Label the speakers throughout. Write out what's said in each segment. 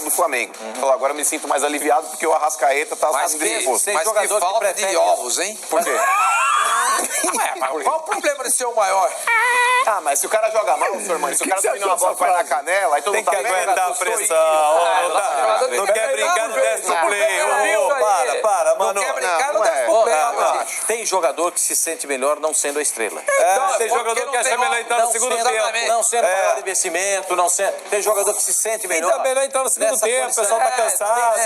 Speaker 1: do Flamengo. Falou, agora eu me sinto mais aliviado porque o Arrascaeta tá
Speaker 2: Mas que
Speaker 1: jogador
Speaker 2: falta de ovos, hein?
Speaker 1: Por quê?
Speaker 2: Mas qual o problema de ser o maior?
Speaker 1: Ah, mas se o cara joga mal, senhor mano, se o cara domina uma bola e vai na canela, aí todo mundo
Speaker 3: Tem que aguentar a pressão. Não quer brincar no 10º play. Para, mano.
Speaker 2: Não quer brincar no 10º play.
Speaker 4: Tem jogador que se sente melhor não sendo a estrela.
Speaker 3: Tem jogador que acha melhor entrar no segundo tempo.
Speaker 4: Não sendo maior investimento, não sendo... Tem jogador que se sente melhor.
Speaker 3: Tá melhor entrar no segundo tempo, o pessoal tá cansado.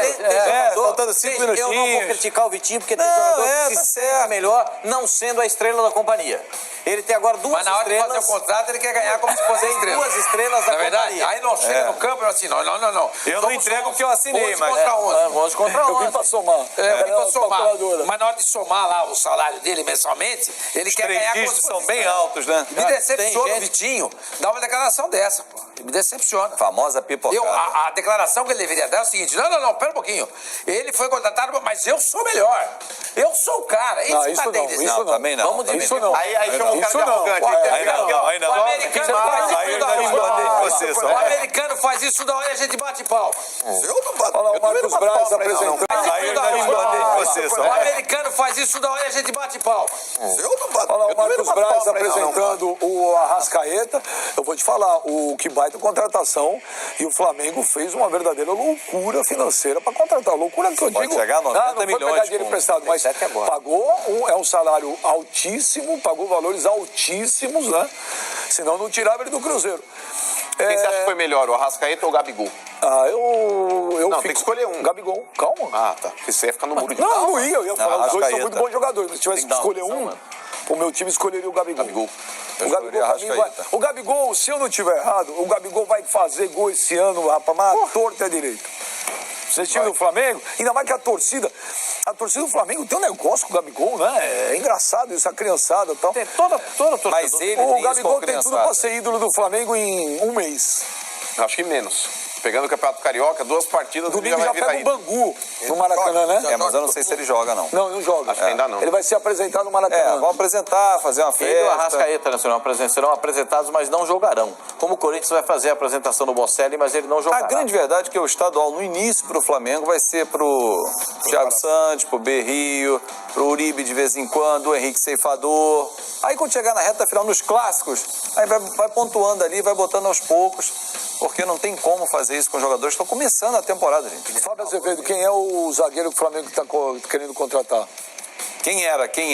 Speaker 3: Faltando 5 minutinhos.
Speaker 4: Eu não vou criticar o Vitinho, porque tem jogador que se sente melhor não sendo a estrela da companhia. Ele tem agora duas
Speaker 2: Mas na hora de
Speaker 4: estrelas...
Speaker 2: fazer o contrato, ele quer ganhar como se fosse a estrela.
Speaker 4: Duas estrelas da
Speaker 2: Na verdade,
Speaker 4: companhia.
Speaker 2: aí não chega no campo e assim, não.
Speaker 3: Eu não entrego o que eu assinei, mas...
Speaker 2: 11 contra 11.
Speaker 4: 11 contra 11.
Speaker 5: Eu vim pra somar.
Speaker 2: Eu vim pra somar.
Speaker 5: calculadora.
Speaker 2: Mas na hora de somar lá o salário dele mensalmente, ele quer ganhar como se
Speaker 3: Os
Speaker 2: fosse
Speaker 3: são bem
Speaker 2: estrela.
Speaker 3: altos, né?
Speaker 2: Me decepciona
Speaker 4: Tem
Speaker 2: o Vitinho dar uma declaração dessa, pô. Me decepciona.
Speaker 3: Famosa pipocada.
Speaker 2: A declaração que ele deveria dar é o seguinte: não, pera um pouquinho. Ele foi contratado, mas eu sou melhor. Eu sou o cara.
Speaker 5: Não, isso não, isso não.
Speaker 3: Também não.
Speaker 4: Vamos
Speaker 5: Isso não.
Speaker 1: Aí chama o cara de arrogante.
Speaker 3: Aí não.
Speaker 2: O americano faz isso
Speaker 3: Aí eu
Speaker 2: da
Speaker 3: já discordei de
Speaker 2: hora.
Speaker 3: você, só.
Speaker 2: O americano faz isso da hora e a gente bate pau.
Speaker 1: Eu não bato.
Speaker 5: Olha lá o Marcos Braz apresentando.
Speaker 3: Aí eu já discordei de você, só.
Speaker 2: O americano faz isso da hora e a gente bate pau.
Speaker 1: Eu não bato.
Speaker 5: Olha lá o Marcos Braz
Speaker 1: pra ele, não.
Speaker 5: apresentando o Arrascaeta. Eu vou te falar, o que baita contratação. E o Flamengo fez uma verdadeira loucura financeira para contratar. Loucura que eu
Speaker 3: Pode
Speaker 5: digo.
Speaker 3: chegar a 90
Speaker 5: não foi
Speaker 3: milhões
Speaker 5: pegar dinheiro
Speaker 3: com
Speaker 5: emprestado, mas
Speaker 4: 17 agora.
Speaker 5: pagou, é um salário altíssimo, pagou valores altíssimos, né? Senão não tirava ele do Cruzeiro.
Speaker 1: Quem você acha que foi melhor, o Arrascaeta ou o Gabigol?
Speaker 5: Eu
Speaker 1: Não,
Speaker 5: fico...
Speaker 1: tem que escolher um.
Speaker 5: Gabigol, calma.
Speaker 1: Ah, tá. Porque você ia ficar no muro de
Speaker 5: Não ia. Eu ia falar, os dois são
Speaker 3: Arrascaeta.
Speaker 5: muito bons jogadores. Mas se tivesse que escolher um, o meu time escolheria o Gabigol.
Speaker 3: Eu
Speaker 5: O Gabigol,
Speaker 3: escolheria
Speaker 5: pra mim, vai...
Speaker 3: Arrascaeta.
Speaker 5: o Gabigol, se eu não estiver errado, o Gabigol vai fazer gol esse ano, rapaz, mas torta é direito. Você time do Flamengo, ainda mais que a torcida do Flamengo tem um negócio com o Gabigol, né? É engraçado isso, a criançada e tal.
Speaker 4: Tem toda torcedor.
Speaker 3: Mas ele
Speaker 5: O
Speaker 3: tem isso com
Speaker 5: Gabigol
Speaker 3: a
Speaker 5: tem tudo
Speaker 3: criançada.
Speaker 5: pra ser ídolo do Flamengo em um mês.
Speaker 1: Acho que menos. Pegando o Campeonato Carioca, 2 partidas,
Speaker 5: Domingo
Speaker 1: vai
Speaker 5: já
Speaker 1: virar
Speaker 5: pega o
Speaker 1: ídolo.
Speaker 5: Bangu no Maracanã, né?
Speaker 3: Mas eu não sei se ele joga, não.
Speaker 5: Não joga.
Speaker 1: Acho que ainda não.
Speaker 5: Ele vai ser apresentado no Maracanã.
Speaker 3: Vamos apresentar, fazer uma
Speaker 4: Ele e o
Speaker 3: festa.
Speaker 4: Arrascaeta serão apresentados, mas não jogarão. Como o Corinthians vai fazer a apresentação no Bocelli, mas ele não jogará.
Speaker 3: A grande verdade é que o estadual no início pro Flamengo vai ser pro Thiago Santos, pro Berrio, pro Uribe de vez em quando, o Henrique Ceifador. Aí quando chegar na reta final, nos clássicos, aí vai pontuando ali, vai botando aos poucos, porque não tem como fazer isso com jogadores que estão começando a temporada, gente.
Speaker 5: Fábio Azevedo, quem é o zagueiro que o Flamengo está querendo contratar?
Speaker 3: Quem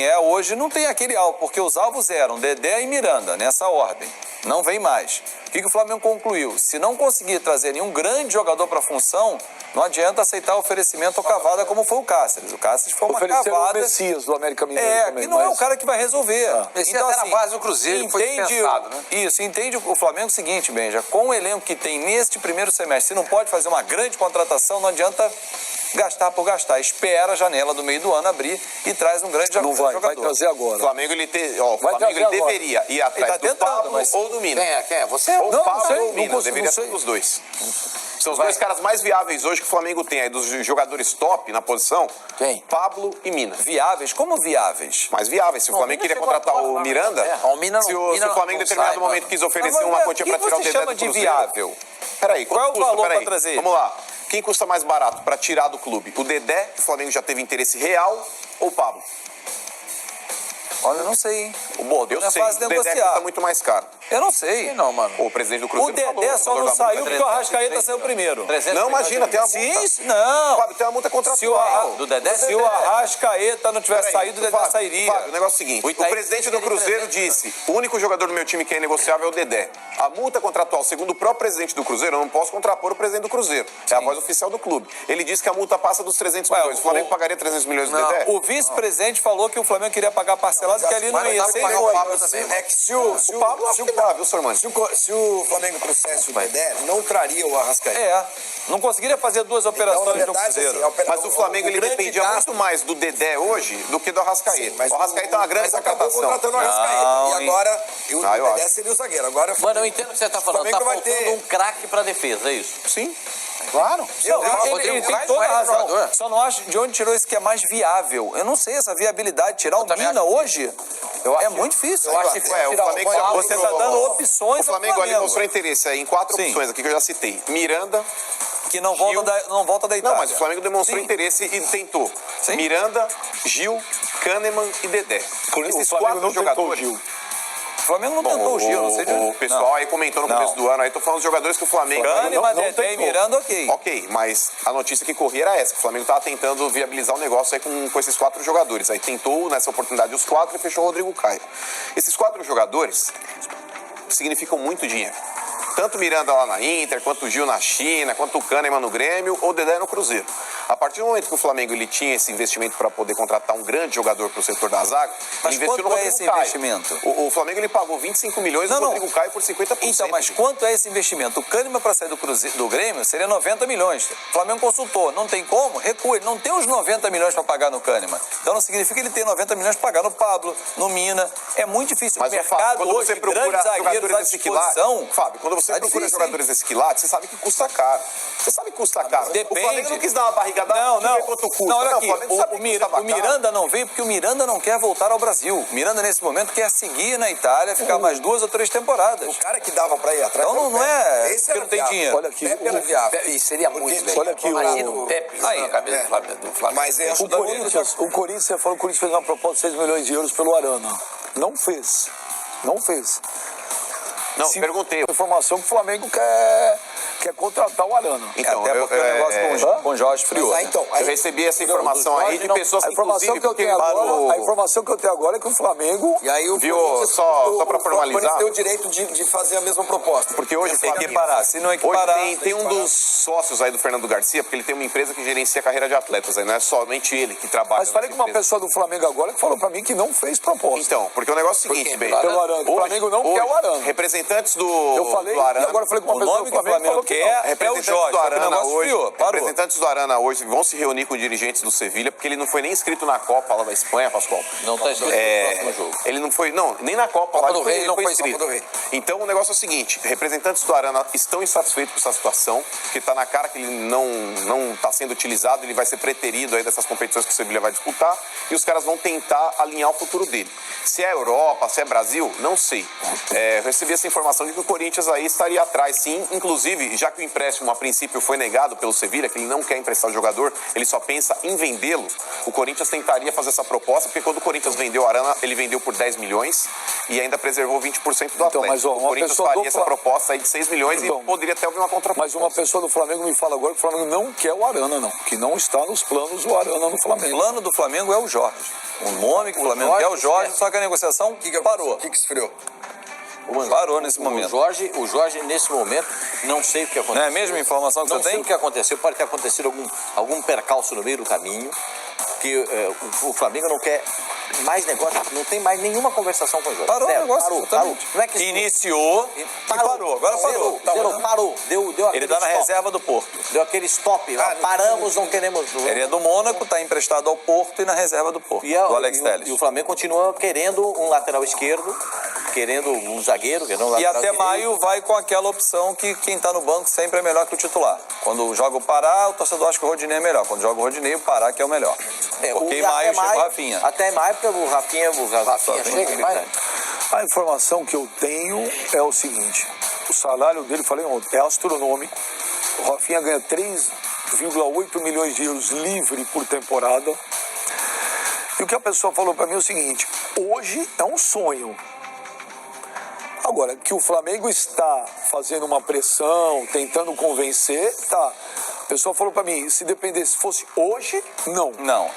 Speaker 3: é hoje não tem aquele alvo, porque os alvos eram Dedé e Miranda, nessa ordem. Não vem mais. O que o Flamengo concluiu? Se não conseguir trazer nenhum grande jogador para a função, não adianta aceitar o oferecimento ao Cavada como foi o Cáceres. O Cáceres foi uma
Speaker 5: Ofereceram o
Speaker 3: cavada.
Speaker 5: Messias do América Mineiro também.
Speaker 3: Que não é o cara que vai resolver.
Speaker 2: Messias era a base do Cruzeiro, foi dispensado, né?
Speaker 3: Isso, entende o Flamengo o seguinte, Benja, com o elenco que tem neste primeiro semestre, se não pode fazer uma grande contratação, não adianta gastar por gastar. Espera a janela do meio do ano abrir e traz um grande
Speaker 5: Não vai
Speaker 3: jogador.
Speaker 5: trazer agora.
Speaker 1: O Flamengo, ele
Speaker 5: trazer agora.
Speaker 1: deveria ir atrás
Speaker 3: Ele tá
Speaker 1: do
Speaker 3: tentando,
Speaker 1: Pablo
Speaker 3: mas-
Speaker 1: ou do Mina.
Speaker 2: Quem é? Você?
Speaker 1: Ou
Speaker 5: Não,
Speaker 1: Pablo
Speaker 5: não sei,
Speaker 1: ou
Speaker 5: não
Speaker 1: Mina,
Speaker 5: consigo,
Speaker 1: deveria
Speaker 5: não
Speaker 1: ser
Speaker 5: sei.
Speaker 1: dos dois. São os dois caras mais viáveis hoje que o Flamengo tem aí, dos jogadores top na posição.
Speaker 2: Quem?
Speaker 1: Pablo e Mina.
Speaker 3: Viáveis? Como viáveis?
Speaker 1: Mais viáveis. Se o Flamengo queria contratar o Miranda,
Speaker 2: O Mina
Speaker 1: se
Speaker 2: não-
Speaker 1: o
Speaker 2: Mina
Speaker 1: Flamengo em
Speaker 2: não
Speaker 1: determinado
Speaker 2: sai,
Speaker 1: momento
Speaker 2: mano.
Speaker 1: quis oferecer uma quantia para tirar o
Speaker 3: você
Speaker 1: Dedé
Speaker 3: chama
Speaker 1: do
Speaker 3: de
Speaker 1: Cruzeiro.
Speaker 3: viável?
Speaker 1: Peraí,
Speaker 3: Qual é o
Speaker 1: custa?
Speaker 3: valor
Speaker 1: Peraí.
Speaker 3: pra trazer?
Speaker 1: Vamos lá. Quem custa mais barato para tirar do clube? O Dedé, que o Flamengo já teve interesse real, ou o Pablo?
Speaker 3: Olha, eu não sei, hein?
Speaker 1: O Bordeaux, eu
Speaker 3: é
Speaker 1: sei.
Speaker 3: fácil
Speaker 1: O Dedé
Speaker 3: negociar.
Speaker 1: custa muito mais caro.
Speaker 3: Eu não sei.
Speaker 2: Não, mano.
Speaker 1: O presidente do
Speaker 3: O
Speaker 1: Cruzeiro
Speaker 3: Dedé
Speaker 1: falou,
Speaker 3: só não
Speaker 1: valor da
Speaker 3: saiu
Speaker 1: multa.
Speaker 3: porque o Arrascaeta saiu primeiro.
Speaker 4: 300
Speaker 1: Não, imagina, tem uma
Speaker 3: Sim,
Speaker 1: multa.
Speaker 3: não.
Speaker 1: Fábio, tem uma multa
Speaker 3: Se o,
Speaker 1: contratual.
Speaker 4: do Dedé?
Speaker 3: se o Arrascaeta não tivesse
Speaker 1: Peraí,
Speaker 3: saído, o Dedé
Speaker 1: Fábio,
Speaker 3: sairia.
Speaker 1: Fábio, o negócio é o seguinte,
Speaker 4: O
Speaker 1: o
Speaker 4: Itaí
Speaker 1: presidente do
Speaker 4: queria
Speaker 1: Cruzeiro
Speaker 4: 300,
Speaker 1: disse, o único jogador do meu time que é negociável é o Dedé. A multa contratual, segundo o próprio presidente do Cruzeiro, eu não posso contrapor o presidente do Cruzeiro. É a voz oficial do clube. Ele disse que a multa passa dos 300 milhões. O Flamengo pagaria 300 milhões do Dedé?
Speaker 3: O vice-presidente falou que o Flamengo queria pagar parcelado e que ali não
Speaker 2: Mas
Speaker 3: ia
Speaker 2: dá pra
Speaker 3: ser.
Speaker 2: pagar o Pablo também.
Speaker 6: É que se o
Speaker 1: Pablo acho que dá, viu, Sormani?
Speaker 6: se o Flamengo trouxesse o Dedé, não traria o Arrascaeta.
Speaker 3: Não conseguiria fazer duas
Speaker 6: Então,
Speaker 3: operações
Speaker 6: na
Speaker 3: no
Speaker 6: verdade,
Speaker 3: Cruzeiro.
Speaker 6: assim,
Speaker 1: Mas o Flamengo ele
Speaker 6: grande
Speaker 1: dependia
Speaker 6: gasto-
Speaker 1: muito mais do Dedé hoje do que do Arrascaeta.
Speaker 6: Sim, mas
Speaker 1: o Arrascaeta é uma grande
Speaker 6: mas acabou
Speaker 1: contratação.
Speaker 6: contratando o Arrascaeta.
Speaker 3: Não,
Speaker 6: E agora, o
Speaker 1: eu
Speaker 6: Dedé
Speaker 1: acho.
Speaker 6: seria o zagueiro. Agora,
Speaker 4: Mano, eu entendo o que você tá falando.
Speaker 6: Flamengo
Speaker 4: Tá
Speaker 6: vai
Speaker 4: faltando
Speaker 6: ter-
Speaker 4: um craque pra defesa, é isso?
Speaker 1: Sim, claro.
Speaker 3: Ele tem toda a razão. Só não acho de onde tirou isso que é mais viável. Eu não sei essa viabilidade. Tirar o Mina hoje é muito difícil.
Speaker 1: Eu acho que o Flamengo já
Speaker 3: Você está dando opções
Speaker 1: O Flamengo
Speaker 3: ao
Speaker 1: ali mostrou interesse aí em 4
Speaker 3: Sim.
Speaker 1: opções aqui que eu já citei. Miranda,
Speaker 3: Que não volta da Itália.
Speaker 1: Não, mas o Flamengo demonstrou interesse e tentou.
Speaker 3: Sim.
Speaker 1: Miranda, Gil, Kahneman e Dedé. Esses
Speaker 5: Flamengo
Speaker 1: quatro
Speaker 5: não tentou
Speaker 1: jogadores.
Speaker 5: o Gil.
Speaker 3: O Flamengo não tentou o Gil, não sei de
Speaker 1: O
Speaker 3: onde.
Speaker 1: pessoal aí comentou no começo do ano, aí tô falando dos jogadores que o Flamengo...
Speaker 3: Kahneman,
Speaker 5: não
Speaker 3: Dedé e
Speaker 5: tentou.
Speaker 3: Miranda, ok.
Speaker 1: Ok, mas a notícia que corria era essa, que o Flamengo estava tentando viabilizar o negócio aí com esses 4 jogadores. Aí tentou, nessa oportunidade, os 4 e fechou o Rodrigo Caio. Esses 4 jogadores significam muito dinheiro. Tanto o Miranda lá na Inter, quanto o Gil na China, quanto o Kahneman no Grêmio ou o Dedé no Cruzeiro. A partir do momento que o Flamengo ele tinha esse investimento para poder contratar um grande jogador para o setor da zaga,
Speaker 3: Mas
Speaker 1: ele investiu no
Speaker 3: quanto é
Speaker 1: Rodrigo
Speaker 3: esse
Speaker 1: Caio.
Speaker 3: investimento?
Speaker 1: O Flamengo ele pagou 25 milhões no Rodrigo Caio por 50%.
Speaker 3: Então, mas quanto é esse investimento? O Kahneman para sair do Grêmio seria 90 milhões. O Flamengo consultou. Não tem como? Recua. Ele não tem os 90 milhões para pagar no Kahneman. Então não significa que ele tem 90 milhões para pagar no Pablo, no Mina. É muito difícil.
Speaker 1: Mas
Speaker 3: o mercado
Speaker 1: quando
Speaker 3: hoje,
Speaker 1: você procura
Speaker 3: grandes zagueiros
Speaker 1: jogadores
Speaker 3: à
Speaker 1: desse quilate,
Speaker 3: disposição...
Speaker 1: Fábio, quando você
Speaker 3: tá
Speaker 1: procura
Speaker 3: difícil,
Speaker 1: jogadores desse quilate, você sabe que custa caro. Você sabe que custa caro.
Speaker 3: Depende.
Speaker 1: O Flamengo não quis dar uma barrigada.
Speaker 3: Não.
Speaker 1: Quanto custa.
Speaker 3: Não, olha
Speaker 1: Não,
Speaker 3: aqui,
Speaker 1: Flamengo sabe que custa
Speaker 3: o Miranda não veio porque o Miranda não quer voltar ao Brasil. O Miranda, nesse momento, quer seguir na Itália, ficar mais 2 ou 3 temporadas.
Speaker 6: O cara que dava pra ir atrás.
Speaker 3: Então não é
Speaker 6: Esse
Speaker 3: porque
Speaker 6: era
Speaker 3: não tem
Speaker 6: viável.
Speaker 3: dinheiro.
Speaker 5: Olha aqui,
Speaker 6: Pepe era viável.
Speaker 2: E seria muito legal.
Speaker 5: olha aqui,
Speaker 2: Imagina
Speaker 5: o-
Speaker 2: o Pepe
Speaker 3: Aí,
Speaker 2: na cabeça do Flamengo.
Speaker 6: Mas é
Speaker 5: O Corinthians, você falou que o Corinthians fez uma proposta de 6 milhões de euros pelo Arana. Não fez. Não fez.
Speaker 1: Não,
Speaker 5: Se-
Speaker 1: perguntei.
Speaker 5: Informação que o Flamengo quer contratar o Arana.
Speaker 1: Então,
Speaker 3: Até porque o negócio com o Jorge esfriou.
Speaker 6: Mas aí,
Speaker 3: né?
Speaker 6: então,
Speaker 1: Eu recebi essa informação aí de pessoas
Speaker 5: A
Speaker 1: que,
Speaker 5: informação
Speaker 1: inclusive,
Speaker 5: que eu
Speaker 1: porque
Speaker 5: tenho agora,
Speaker 1: parou-
Speaker 5: a informação que eu tenho agora é que o Flamengo
Speaker 6: E aí o
Speaker 1: Viu,
Speaker 6: Corinthians-
Speaker 1: só pra
Speaker 6: o
Speaker 1: formalizar.
Speaker 6: Corinthians tem o direito de fazer a mesma proposta.
Speaker 1: Porque hoje,
Speaker 3: Tem que
Speaker 1: Flamengo,
Speaker 3: equiparar. Se não equiparar...
Speaker 1: hoje tem um dos sócios aí do Fernando Garcia, porque ele tem uma empresa que gerencia a carreira de atletas, aí não é somente ele que trabalha.
Speaker 5: Mas falei com
Speaker 1: nessa
Speaker 5: uma
Speaker 1: empresa.
Speaker 5: pessoa do Flamengo agora que falou pra mim que não fez proposta.
Speaker 1: Então, porque o negócio é o seguinte, bem.
Speaker 5: Pelo Arana. O Flamengo não quer o Arana.
Speaker 1: Representantes do
Speaker 5: Eu falei,
Speaker 1: do Arana,
Speaker 5: e agora eu falei com uma
Speaker 3: O
Speaker 5: pessoa
Speaker 3: nome
Speaker 5: do
Speaker 3: que o
Speaker 5: Flamengo
Speaker 3: Flamengo
Speaker 5: falou que
Speaker 3: quer
Speaker 5: não.
Speaker 3: é o
Speaker 1: representantes
Speaker 3: Jorge.
Speaker 1: do
Speaker 3: só que o
Speaker 1: Arana
Speaker 3: negócio
Speaker 1: hoje,
Speaker 3: esfriou, parou.
Speaker 1: representantes do Arana hoje vão se reunir com dirigentes do Sevilha, porque ele não foi nem inscrito na Copa lá da Espanha, Pascoal.
Speaker 2: Não tá escrito no próximo jogo.
Speaker 1: Ele não foi, não, nem na Copa lá
Speaker 2: do Rei,
Speaker 1: ele
Speaker 2: não
Speaker 1: foi
Speaker 2: foi
Speaker 1: inscrito.
Speaker 2: Copa do Rei.
Speaker 1: Então o negócio é o seguinte, representantes do Arana estão insatisfeitos com essa situação, porque tá na cara que ele não está sendo utilizado, ele vai ser preterido aí dessas competições que o Sevilha vai disputar, e os caras vão tentar alinhar o futuro dele. Se é Europa, se é Brasil, não sei. Eu recebi essa informação de que o Corinthians aí estaria atrás, sim, inclusive, já que o empréstimo a princípio foi negado pelo Sevilha, que ele não quer emprestar o jogador, ele só pensa em vendê-lo, o Corinthians tentaria fazer essa proposta, porque quando o Corinthians vendeu o Arana, ele vendeu por 10 milhões e ainda preservou 20% do atleta.
Speaker 5: mas, ó,
Speaker 1: O
Speaker 5: uma
Speaker 1: Corinthians
Speaker 5: pessoa
Speaker 1: faria
Speaker 5: do
Speaker 1: essa
Speaker 5: Fla-
Speaker 1: proposta aí de 6 milhões
Speaker 5: Então,
Speaker 1: e poderia até haver uma contraproposta.
Speaker 5: Mas uma pessoa do Flamengo me fala agora que o Flamengo não quer o Arana, não. Que não está nos planos o Arana no
Speaker 3: O
Speaker 5: Flamengo.
Speaker 3: plano do Flamengo é o Jorge. O nome que o Flamengo quer é o Jorge, só que a negociação parou.
Speaker 6: O que esfriou?
Speaker 3: Parou nesse
Speaker 4: O
Speaker 3: momento.
Speaker 4: Jorge, nesse momento, não sei o que aconteceu.
Speaker 3: Não é a mesma informação que
Speaker 4: Não
Speaker 3: você
Speaker 4: sei
Speaker 3: tem?
Speaker 4: o que aconteceu. Pode ter acontecido algum percalço no meio do caminho, que o Flamengo não quer mais negócio, não tem mais nenhuma conversação com o Jorge.
Speaker 3: Parou o
Speaker 4: Zero,
Speaker 3: negócio,
Speaker 4: parou.
Speaker 3: exatamente.
Speaker 4: Não é que
Speaker 3: Iniciou e parou. Agora parou.
Speaker 4: Parou. Deu
Speaker 3: Ele
Speaker 4: aquele
Speaker 3: está na
Speaker 4: stop.
Speaker 3: reserva do Porto.
Speaker 4: Deu aquele stop. Paramos, não queremos.
Speaker 3: Ele é do Mônaco, está emprestado ao Porto e na reserva do Porto, do Alex Telles.
Speaker 4: E o Flamengo continua querendo um lateral esquerdo, querendo um zagueiro, querendo um
Speaker 3: E
Speaker 4: lateral
Speaker 3: até
Speaker 4: direito.
Speaker 3: maio vai com aquela opção que quem está no banco sempre é melhor que o titular. Quando joga o Pará, o torcedor acha que o Rodinei é melhor. Quando joga o Rodinei, o Pará que é o melhor. Porque em maio chegou o Rafinha.
Speaker 4: Até maio, porque o Rafinha chega em maio.
Speaker 5: A informação que eu tenho é o seguinte: o salário dele, falei ontem, é astronômico. O Rafinha ganha 3,8 milhões de euros livre por temporada. E o que a pessoa falou para mim é o seguinte: hoje é um sonho. Agora, que o Flamengo está fazendo uma pressão, tentando convencer, tá. A pessoa falou para mim, se dependesse, fosse hoje, não.
Speaker 3: Não,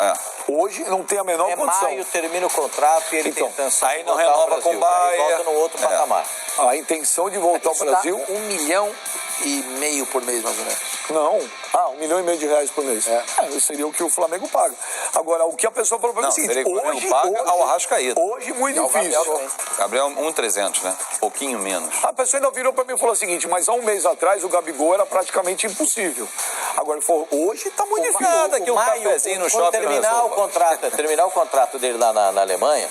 Speaker 5: Hoje não tem a menor
Speaker 4: É
Speaker 5: condição.
Speaker 4: maio, termina o contrato e ele
Speaker 5: Então,
Speaker 4: tem intenção
Speaker 3: aí
Speaker 4: de
Speaker 3: não
Speaker 4: voltar ao
Speaker 3: renova com o
Speaker 4: Brasil. Aí
Speaker 3: Bayern.
Speaker 4: volta no outro patamar.
Speaker 5: A intenção de voltar ao
Speaker 2: Isso dá
Speaker 5: Brasil?
Speaker 2: 1,5 milhão por mês, mais ou menos.
Speaker 5: Não. 1,5 milhão por mês. Isso seria o que o Flamengo paga. Agora, o que a pessoa falou para mim é
Speaker 3: Não,
Speaker 5: o seguinte:
Speaker 3: seria que o Flamengo paga ao Arrascaeta.
Speaker 5: Hoje, muito
Speaker 2: E ao
Speaker 5: difícil.
Speaker 2: Gabriel também.
Speaker 3: Gabriel 1,300, né? Pouquinho menos.
Speaker 5: A pessoa ainda virou para mim e falou o seguinte: mas há um mês atrás o Gabigol era praticamente impossível. Agora, ele falou: hoje está muito difícil.
Speaker 3: Nada que um
Speaker 4: Maio,
Speaker 3: cafezinho no
Speaker 4: quando
Speaker 3: shopping não resolva.
Speaker 4: terminar o contrato dele lá na Alemanha,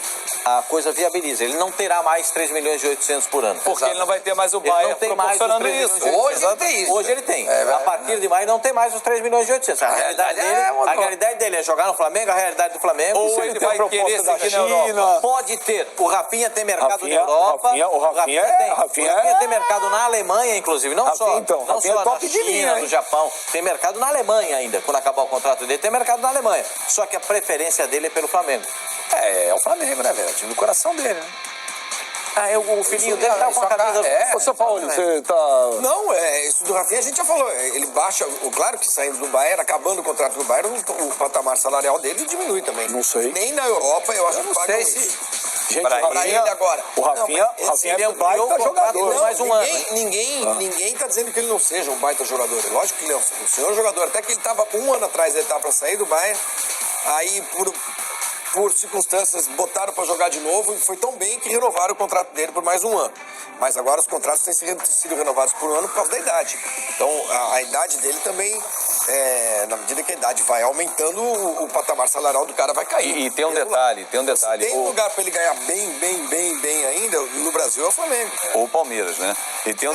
Speaker 4: a coisa viabiliza. Ele não terá mais 3 milhões e 800 por ano.
Speaker 3: Porque ele não vai ter mais o
Speaker 4: Ele
Speaker 3: Bayern
Speaker 4: não tem mais os
Speaker 3: proporcionando
Speaker 4: 3
Speaker 3: isso.
Speaker 4: milhões e 800.
Speaker 2: Hoje ele tem isso.
Speaker 4: Hoje ele tem.
Speaker 2: É,
Speaker 4: A partir de maio não tem mais os 3 milhões e 800. A realidade dele é jogar no Flamengo, a realidade do Flamengo.
Speaker 3: Ou ele vai querer seguir na Europa.
Speaker 4: Pode ter. O Rafinha tem mercado
Speaker 5: Rafinha,
Speaker 4: na Europa.
Speaker 5: o Rafinha
Speaker 4: tem mercado na Alemanha, inclusive. Não
Speaker 5: Rafinha,
Speaker 4: só,
Speaker 5: então,
Speaker 4: não
Speaker 5: Rafinha
Speaker 4: só
Speaker 5: é
Speaker 4: na
Speaker 5: top de
Speaker 4: China,
Speaker 5: linha,
Speaker 4: no
Speaker 5: hein?
Speaker 4: Japão. Tem mercado na Alemanha ainda. Quando acabar o contrato dele, tem mercado na Alemanha. Só que a preferência dele é pelo Flamengo.
Speaker 5: É o Flamengo, né, velho? O time do coração dele, né?
Speaker 4: O filhinho dele tá com a camisa...
Speaker 5: Ô, São Paulo, você tá...
Speaker 6: Não, isso do Rafinha a gente já falou. Ele baixa, claro que saindo do Bayern, acabando o contrato do Bayern, o patamar salarial dele diminui também.
Speaker 5: Não sei.
Speaker 6: Nem na Europa eu acho que pagam
Speaker 2: sei
Speaker 6: isso.
Speaker 5: Gente,
Speaker 3: Pra
Speaker 5: o Rafinha,
Speaker 6: ele agora.
Speaker 5: O Rafinha,
Speaker 6: Não,
Speaker 5: Rafinha é um baita jogador.
Speaker 6: Não,
Speaker 4: mais um ano.
Speaker 6: Ninguém tá dizendo que ele não seja um baita jogador. Lógico que ele é um senhor jogador. Até que ele tava, um ano atrás, ele tava pra sair do Bayern. Aí, por circunstâncias, botaram para jogar de novo e foi tão bem que renovaram o contrato dele por mais um ano. Mas agora os contratos têm sido renovados por um ano por causa da idade. Então, a idade dele também, na medida que a idade vai aumentando, o patamar salarial do cara vai cair.
Speaker 3: E tem um detalhe,
Speaker 6: Se tem lugar para ele ganhar bem ainda, no Brasil é o Flamengo.
Speaker 3: Ou o Palmeiras, né? E tem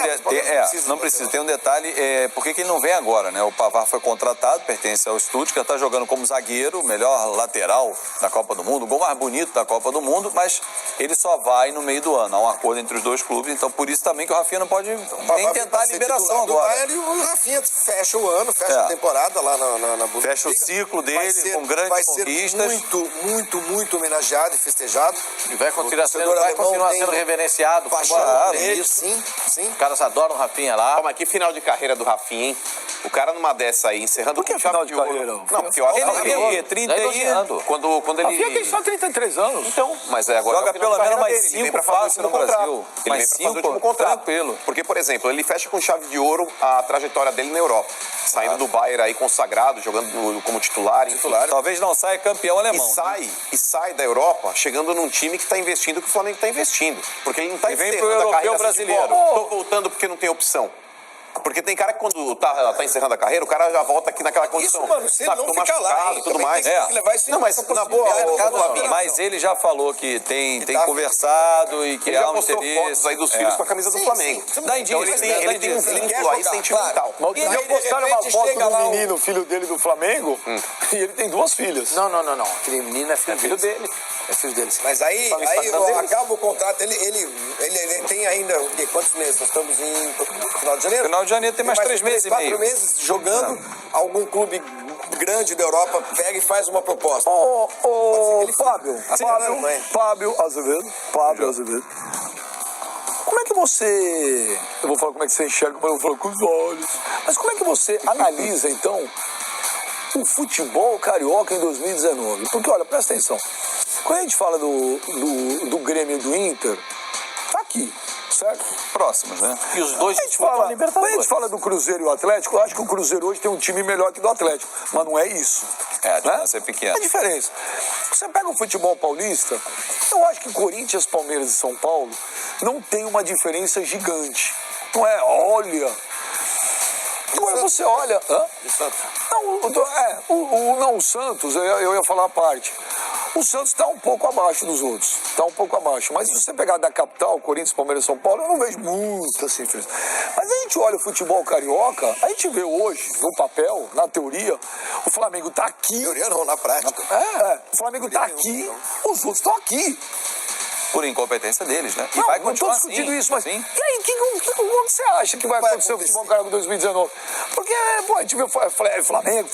Speaker 3: não precisa. Tem um detalhe, por que ele não vem agora, né? O Pavard foi contratado, pertence ao Stuttgart, está jogando como zagueiro, melhor lateral da Copa do Mundo, o gol mais bonito da Copa do Mundo, mas ele só vai no meio do ano. Há um acordo entre os dois clubes, então por isso também que o Rafinha não pode nem tentar a liberação agora.
Speaker 6: E o Rafinha fecha o ano, fecha a temporada lá na Bundesliga.
Speaker 3: Fecha o ciclo dele com grandes conquistas.
Speaker 6: Vai ser muito homenageado e festejado.
Speaker 4: E vai continuar sendo reverenciado.
Speaker 6: Paixão
Speaker 4: É
Speaker 6: dele,
Speaker 4: isso.
Speaker 6: sim.
Speaker 4: Os caras adoram o Rafinha lá.
Speaker 1: Mas que final de carreira do Rafinha, hein? O cara numa dessa aí, encerrando
Speaker 5: Por que
Speaker 1: com chave
Speaker 5: final de
Speaker 1: ouro.
Speaker 5: carreira?
Speaker 1: Não, porque eu acho que
Speaker 3: Ele 30
Speaker 1: quando ele...
Speaker 5: Rafinha tem só 33 anos.
Speaker 1: Então, mas agora
Speaker 3: Joga
Speaker 1: é o final
Speaker 3: pelo
Speaker 1: da
Speaker 3: menos
Speaker 1: carreira
Speaker 3: mais
Speaker 1: dele. Ele vem
Speaker 3: 5
Speaker 1: pra fazer o
Speaker 3: fácil no
Speaker 1: último
Speaker 3: Brasil.
Speaker 1: contrato. Ele
Speaker 3: Mais
Speaker 1: vem pra fazer o
Speaker 3: 5,
Speaker 1: último contrato.
Speaker 3: tranquilo.
Speaker 1: Porque, por exemplo, ele fecha com chave de ouro a trajetória dele na Europa. Saindo do Bayern aí consagrado, jogando como titular.
Speaker 3: Talvez não saia campeão alemão.
Speaker 1: E sai da Europa chegando num time que está investindo o que o Flamengo está investindo. Porque ele não está
Speaker 3: E vem
Speaker 1: encerrando
Speaker 3: pro
Speaker 1: a
Speaker 3: europeu
Speaker 1: carreira
Speaker 3: brasileiro.
Speaker 1: Tô voltando porque não tem opção. Porque tem cara que quando tá encerrando a carreira, o cara já volta aqui naquela condição.
Speaker 6: Isso, mano, se ele não
Speaker 1: tô
Speaker 6: ficar lá,
Speaker 1: machucado
Speaker 6: hein,
Speaker 1: e tudo
Speaker 6: também
Speaker 1: mais.
Speaker 6: tem que levar isso
Speaker 1: Não, mas
Speaker 6: essa
Speaker 1: na boa,
Speaker 6: possibilidade,
Speaker 3: Mas ele já falou que tem
Speaker 6: tá
Speaker 3: conversado e que
Speaker 1: ele já
Speaker 3: há um
Speaker 1: mostrou
Speaker 3: interesse.
Speaker 1: fotos aí dos filhos com a camisa do Flamengo.
Speaker 3: Dá
Speaker 1: Então
Speaker 3: indício,
Speaker 1: ele tem um vínculo aí sentimental.
Speaker 5: Mas outro
Speaker 6: E
Speaker 5: dia
Speaker 6: aí, de
Speaker 5: postaram uma
Speaker 6: repente,
Speaker 5: foto
Speaker 6: chega
Speaker 5: do
Speaker 6: lá
Speaker 5: menino, filho dele do Flamengo, e ele tem 2 filhas.
Speaker 2: Não. Aquele menino é filho dele. É filho dele.
Speaker 6: Mas aí acaba o contrato, ele tem ainda quantos meses? Nós estamos em final de janeiro?
Speaker 3: Final de janeiro tem mais 3 meses e
Speaker 6: 4
Speaker 3: meio.
Speaker 6: meses jogando, algum clube grande da Europa pega e faz uma proposta.
Speaker 5: Fábio Azevedo. Como é que você... Eu vou falar como é que você enxerga, mas eu vou falar com os olhos. Mas como é que você analisa, então, o futebol carioca em 2019? Porque, olha, presta atenção. Quando a gente fala do Grêmio e do Inter, tá aqui, certo?
Speaker 3: Próximos, né?
Speaker 4: E os dois
Speaker 5: Quando a gente fala do Cruzeiro e o Atlético, eu acho que o Cruzeiro hoje tem um time melhor que o do Atlético. Mas não é isso.
Speaker 3: A diferença é pequena.
Speaker 5: É a diferença. Você pega o futebol paulista, eu acho que Corinthians, Palmeiras e São Paulo não tem uma diferença gigante. Não é, olha... Agora você olha... Não, o Santos, eu ia falar a parte. O Santos está um pouco abaixo dos outros. Está um pouco abaixo. Mas se você pegar da capital, Corinthians, Palmeiras e São Paulo, eu não vejo muita diferença. Mas a gente olha o futebol carioca, a gente vê hoje, no papel, na teoria, o Flamengo está aqui.
Speaker 6: Teoria não, na prática.
Speaker 5: O Flamengo está aqui, os outros estão aqui.
Speaker 3: Por incompetência deles, né? E
Speaker 5: Não,
Speaker 3: vai
Speaker 5: não estou
Speaker 3: continuar
Speaker 5: discutindo
Speaker 3: assim.
Speaker 5: isso, mas...
Speaker 3: Sim.
Speaker 5: E aí, onde você acha que vai acontecer o futebol carioca em 2019? Porque, a gente vê Flamengo.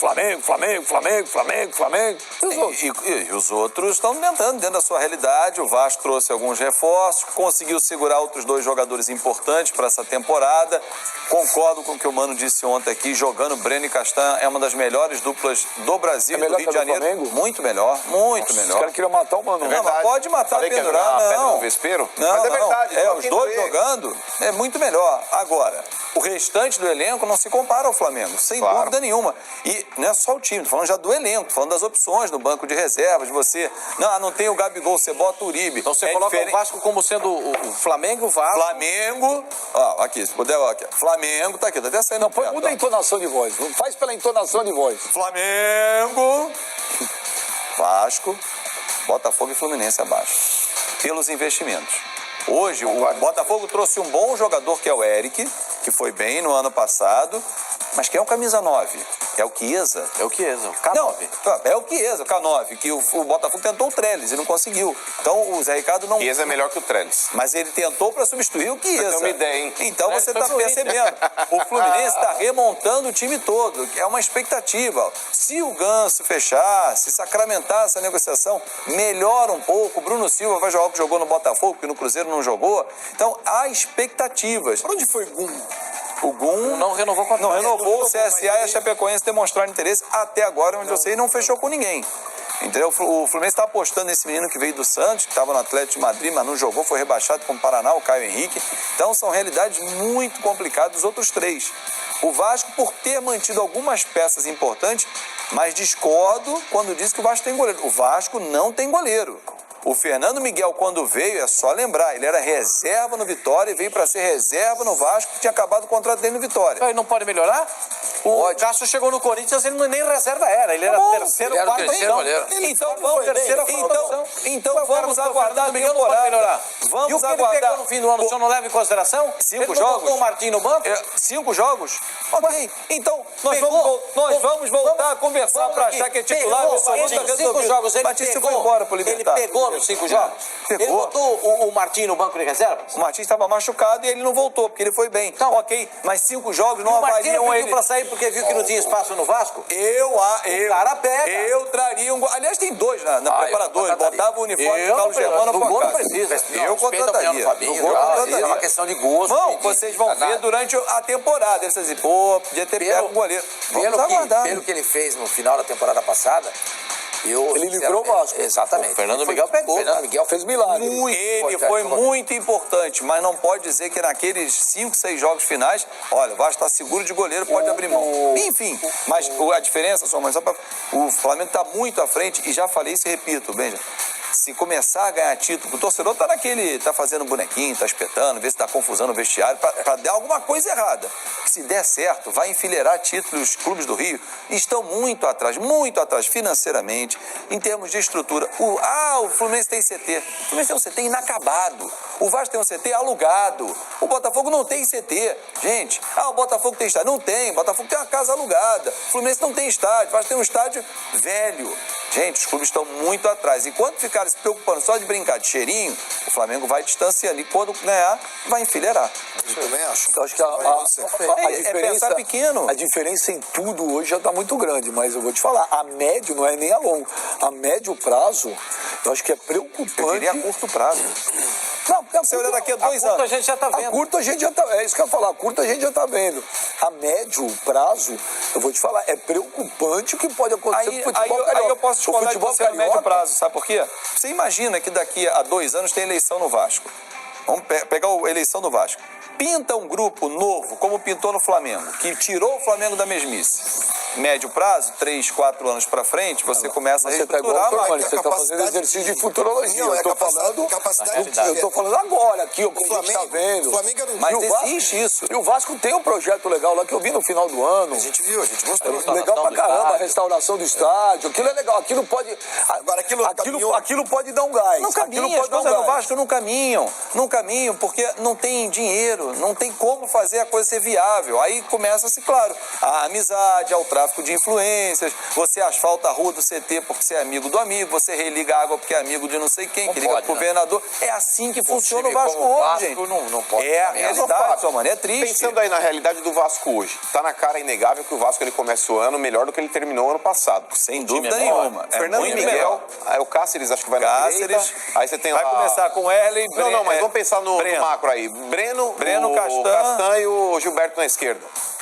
Speaker 5: E os outros?
Speaker 3: E os outros estão tentando, dentro da sua realidade. O Vasco trouxe alguns reforços, conseguiu segurar outros 2 jogadores importantes para essa temporada. Concordo com o que o Mano disse ontem aqui, jogando Breno e Castan é uma das melhores duplas do Brasil e do Rio de Janeiro.
Speaker 5: Flamengo?
Speaker 3: Muito melhor, muito
Speaker 5: Os
Speaker 3: melhor.
Speaker 5: caras queriam matar o Mano.
Speaker 3: Não, mas pode matar, pendurar, não.
Speaker 1: No vespeiro?
Speaker 3: Não,
Speaker 1: mas é verdade.
Speaker 3: Os dois jogando é muito melhor. Agora, o restante do elenco não se compara ao Flamengo, sem dúvida nenhuma. E não é só o time, tô falando já do elenco, tô falando das opções no banco de reservas, de você... Não tem o Gabigol, você bota o Uribe.
Speaker 4: Então você coloca o Vasco como sendo o Flamengo, o Vasco...
Speaker 3: Flamengo... Ó, aqui, se puder, ó, aqui. Flamengo, tá aqui, tá até saindo.
Speaker 5: Não, muda a entonação de voz. Faz pela entonação de voz.
Speaker 3: Flamengo... Vasco... Botafogo e Fluminense abaixo. pelos investimentos. Hoje, o Botafogo trouxe um bom jogador, que é o Eric, que foi bem no ano passado, mas quem é o camisa 9? É o Chiesa.
Speaker 4: É o Chiesa, o K9.
Speaker 3: Não, é o Chiesa, o K9, que o Botafogo tentou o Trellis e não conseguiu. Então o Zé Ricardo não...
Speaker 1: Chiesa é melhor que o Trellis.
Speaker 3: Mas ele tentou para substituir o Chiesa.
Speaker 1: Pra ter uma ideia, hein?
Speaker 3: Então você está percebendo. O Fluminense está remontando o time todo. É uma expectativa. Se o Ganso fechar, se sacramentar essa negociação, melhora um pouco. O Bruno Silva vai jogar o que jogou no Botafogo, porque no Cruzeiro não jogou. Então há expectativas.
Speaker 5: Pra onde foi Gum?
Speaker 3: O Gum
Speaker 4: Não renovou com a
Speaker 3: não renovou, o CSA e a Chapecoense demonstraram interesse até agora, onde eu sei, não fechou com ninguém. Entendeu? O Fluminense está apostando nesse menino que veio do Santos, que estava no Atlético de Madrid, mas não jogou, foi rebaixado com o Paraná, o Caio Henrique. Então são realidades muito complicadas dos outros três. O Vasco, por ter mantido algumas peças importantes, mas discordo quando diz que o Vasco tem goleiro. O Vasco não tem goleiro. O Fernando Miguel, quando veio, é só lembrar, ele era reserva no Vitória e veio para ser reserva no Vasco, que tinha acabado o contrato dele no Vitória.
Speaker 4: Ele não pode melhorar? O Cássio chegou no Corinthians, ele nem reserva era. Ele era terceiro,
Speaker 2: Ele era o
Speaker 4: quarto,
Speaker 2: terceiro
Speaker 4: então.
Speaker 2: goleiro.
Speaker 3: Então vamos,
Speaker 4: Então
Speaker 3: vamos aguardar a temporada.
Speaker 4: E o
Speaker 3: Vamos
Speaker 4: que ele pegou
Speaker 3: aguardar.
Speaker 4: no fim do ano, o senhor não leva em consideração?
Speaker 3: 5
Speaker 4: ele
Speaker 3: jogos.
Speaker 4: Não botou o Martim no banco?
Speaker 3: 5 jogos? Ok. Então, nós
Speaker 4: Pegou.
Speaker 3: vamos voltar a conversar para achar que é titular.
Speaker 4: Pegou.
Speaker 3: Isso
Speaker 4: Esses 5 jogos ele
Speaker 3: Batista
Speaker 4: pegou.
Speaker 3: foi embora pro
Speaker 4: Ele
Speaker 3: Libertad.
Speaker 4: pegou nos 5 jogos?
Speaker 3: Pegou.
Speaker 4: Ele botou o Martim no banco de reserva?
Speaker 3: O Martins estava machucado e ele não voltou, porque ele foi bem.
Speaker 4: Então,
Speaker 3: ok, mas 5 jogos não
Speaker 4: O Martim
Speaker 3: avaliam
Speaker 4: pediu
Speaker 3: ele.
Speaker 4: pra sair porque viu que não tinha espaço no Vasco?
Speaker 3: Eu
Speaker 4: pega.
Speaker 3: Eu traria um... Aliás, tem 2 na
Speaker 4: eu
Speaker 3: preparadora.
Speaker 4: contrataria.
Speaker 3: Botava o uniforme do
Speaker 4: Eu
Speaker 3: Carlos Germano
Speaker 4: no
Speaker 3: pra
Speaker 4: gol
Speaker 3: cá.
Speaker 4: não precisa.
Speaker 3: Eu contrataria.
Speaker 2: Fabinho,
Speaker 3: No gol eu
Speaker 2: é
Speaker 3: contrataria.
Speaker 2: uma questão de gosto.
Speaker 3: Bom,
Speaker 2: de-
Speaker 3: vocês vão ver durante a temporada. Eles dizem, pô, podia ter pego o goleiro. Vamos aguardar.
Speaker 2: Pelo que ele fez no final da temporada passada,
Speaker 5: Ele livrou o Vasco.
Speaker 2: Exatamente.
Speaker 4: O Fernando Miguel pegou,
Speaker 2: Fernando
Speaker 4: cara.
Speaker 2: Miguel fez milagre.
Speaker 3: Ele foi muito importante, mas não pode dizer que naqueles 5, 6 jogos finais, olha, o Vasco está seguro de goleiro, pode abrir mão. Enfim, mas a diferença, só para o Flamengo está muito à frente, e já falei isso e repito, Benja. Se começar a ganhar título, o torcedor tá fazendo bonequinho, tá espetando, vê se tá confusão no vestiário, para dar alguma coisa errada. Se der certo, vai enfileirar títulos. Os clubes do Rio estão muito atrás financeiramente, em termos de estrutura. O Fluminense tem CT. O Fluminense tem um CT inacabado. O Vasco tem um CT alugado. O Botafogo não tem CT. Gente, o Botafogo tem estádio. Não tem. O Botafogo tem uma casa alugada. O Fluminense não tem estádio. O Vasco tem um estádio velho. Gente, os clubes estão muito atrás. Enquanto ficarem se preocupando só de brincar de cheirinho, o Flamengo vai distanciando. E quando ganhar, vai enfileirar.
Speaker 6: Eu também acho.
Speaker 5: Eu acho que a diferença,
Speaker 3: pensar pequeno.
Speaker 5: A diferença em tudo hoje já está muito grande, mas eu vou te falar, a médio não é nem a longo. A médio prazo, eu acho que é preocupante.
Speaker 3: Eu diria a curto prazo.
Speaker 5: Não,
Speaker 3: Você olha daqui a 2 anos.
Speaker 4: A gente já tá vendo.
Speaker 5: A curto a gente já tá, é isso que eu ia falar, a curto a gente já tá vendo. A médio prazo, eu vou te falar, é preocupante o que pode acontecer
Speaker 3: Aí,
Speaker 5: com o futebol carioca.
Speaker 3: aí eu posso discordar de
Speaker 5: futebol
Speaker 3: você a médio
Speaker 5: carioca-
Speaker 3: prazo, sabe por quê? Você imagina que daqui a 2 anos tem eleição no Vasco. Vamos pegar a eleição do Vasco. Pinta um grupo novo, como pintou no Flamengo, que tirou o Flamengo da mesmice. Médio prazo, 3, 4 anos pra frente, você começa a
Speaker 5: Você tá igual
Speaker 3: reestruturar.
Speaker 5: o Tormani,
Speaker 6: mas
Speaker 5: você
Speaker 6: a
Speaker 5: tá fazendo
Speaker 6: capacidade
Speaker 5: exercício de
Speaker 6: de-
Speaker 5: futurologia.
Speaker 6: Não, é
Speaker 5: eu tô falando...
Speaker 6: capacidade de-
Speaker 5: Eu tô falando agora aqui, o que a gente tá
Speaker 6: Flamengo-
Speaker 5: vendo.
Speaker 6: o Flamengo era um-
Speaker 3: Mas
Speaker 5: E o Vasco-
Speaker 3: existe isso.
Speaker 5: E o Vasco tem um projeto legal lá que eu vi no final do ano.
Speaker 6: A gente viu, a gente mostrou.
Speaker 5: Legal pra
Speaker 4: do
Speaker 5: caramba, a
Speaker 4: estádio.
Speaker 5: restauração do estádio. Aquilo é legal, aquilo pode.
Speaker 6: Agora,
Speaker 5: aquilo pode dar um gás.
Speaker 3: Não caminha,
Speaker 5: aquilo
Speaker 3: as
Speaker 5: pode dar um
Speaker 3: coisas no
Speaker 5: gás.
Speaker 3: Vasco não caminham, porque não tem dinheiro, não tem como fazer a coisa ser viável. Aí começa-se, claro, a amizade, ao tráfico de influências, você asfalta a rua do CT porque você é amigo do amigo, você religa a água porque é amigo de não sei quem, que liga
Speaker 2: pode,
Speaker 3: pro
Speaker 2: né?
Speaker 3: governador. É assim que funciona o
Speaker 2: time
Speaker 3: Vasco
Speaker 2: como o
Speaker 3: hoje,
Speaker 2: Vasco
Speaker 3: gente.
Speaker 2: não pode
Speaker 3: É a
Speaker 2: também.
Speaker 3: realidade, sua mano, é triste.
Speaker 1: Pensando aí na realidade do Vasco hoje, tá na cara inegável que o Vasco ele começa o ano melhor do que ele terminou o ano passado.
Speaker 3: Sem dúvida
Speaker 1: time é bom.
Speaker 3: nenhuma.
Speaker 1: Fernando
Speaker 3: muito
Speaker 1: Miguel,
Speaker 3: melhor.
Speaker 1: aí o Cáceres acho que vai na
Speaker 3: Cáceres,
Speaker 1: direita. Aí você tem
Speaker 3: vai
Speaker 1: lá...
Speaker 3: começar com Erlen,
Speaker 1: Não, mas vamos pensar no
Speaker 3: Breno.
Speaker 1: macro aí. Breno, o
Speaker 3: Castan
Speaker 1: e o Gilberto na esquerda.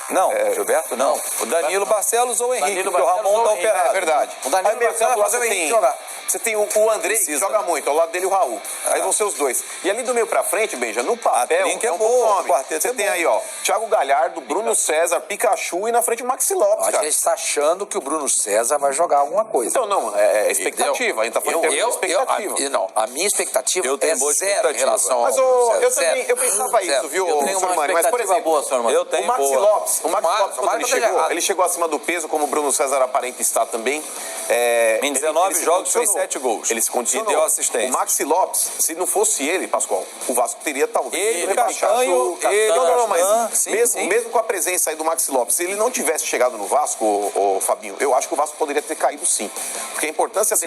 Speaker 3: Não, Gilberto não. O Danilo Barcelos ou o Henrique,
Speaker 4: Danilo
Speaker 3: porque o
Speaker 4: Barcelos
Speaker 3: Ramon
Speaker 4: ou
Speaker 3: tá
Speaker 4: o Henrique,
Speaker 3: operado.
Speaker 1: É verdade.
Speaker 4: O Danilo
Speaker 1: Aí meio
Speaker 4: Barcelos
Speaker 1: campo
Speaker 4: vai fazer o
Speaker 1: você
Speaker 4: Henrique
Speaker 1: tem,
Speaker 4: jogar.
Speaker 1: você tem o Andrei, que
Speaker 3: Precisa,
Speaker 1: joga
Speaker 3: né?
Speaker 1: muito, ao lado dele o Raul. Aí vão ser os dois. E ali do meio pra frente, Benja, no papel,
Speaker 3: trinca é
Speaker 1: um
Speaker 3: boa,
Speaker 1: bom nome.
Speaker 3: o quarteto
Speaker 1: Você
Speaker 3: é
Speaker 1: tem
Speaker 3: bom.
Speaker 1: aí, ó, Thiago Galhardo, Bruno César, Pikachu e na frente o Maxi Lopes,
Speaker 2: Acho que a
Speaker 1: cara.
Speaker 2: gente está achando que o Bruno César vai jogar alguma coisa.
Speaker 1: Então, não, é expectativa. A gente tá falando em termos de expectativa.
Speaker 2: Não, a minha expectativa
Speaker 3: Eu tenho
Speaker 2: é
Speaker 3: boa
Speaker 2: zero em
Speaker 3: expectativa.
Speaker 2: relação ao
Speaker 1: Mas
Speaker 2: Bruno César,
Speaker 1: eu
Speaker 2: zero.
Speaker 1: também, eu pensava
Speaker 2: Zero.
Speaker 1: isso, viu,
Speaker 4: Eu tenho uma
Speaker 1: Sormani? Mas, por
Speaker 4: expectativa
Speaker 1: exemplo,
Speaker 4: boa, senhor Armando.
Speaker 3: Eu
Speaker 1: o
Speaker 3: tenho
Speaker 1: Maxi
Speaker 3: boa.
Speaker 1: Lopes,
Speaker 2: Lopes.
Speaker 1: O Maxi Lopes, quando
Speaker 2: Tomara
Speaker 1: ele
Speaker 2: que eu esteja
Speaker 1: chegou,
Speaker 2: errado.
Speaker 1: ele chegou acima do peso, como o Bruno César aparenta estar também.
Speaker 3: Em 19
Speaker 1: se
Speaker 3: jogos, fez
Speaker 1: condicionou.
Speaker 3: 7 gols.
Speaker 1: Ele se condicionou.
Speaker 3: E deu assistência.
Speaker 1: O Maxi Lopes, se não fosse ele, Pascoal, o Vasco teria talvez...
Speaker 3: Ele,
Speaker 1: rebaixado.
Speaker 3: Castanho, ele,
Speaker 1: Não, mas
Speaker 3: Castan, sim,
Speaker 1: mesmo com a presença aí do Maxi Lopes, se ele não tivesse chegado no Vasco, Fabinho, eu acho que o Vasco poderia ter caído sim. Porque a importância dele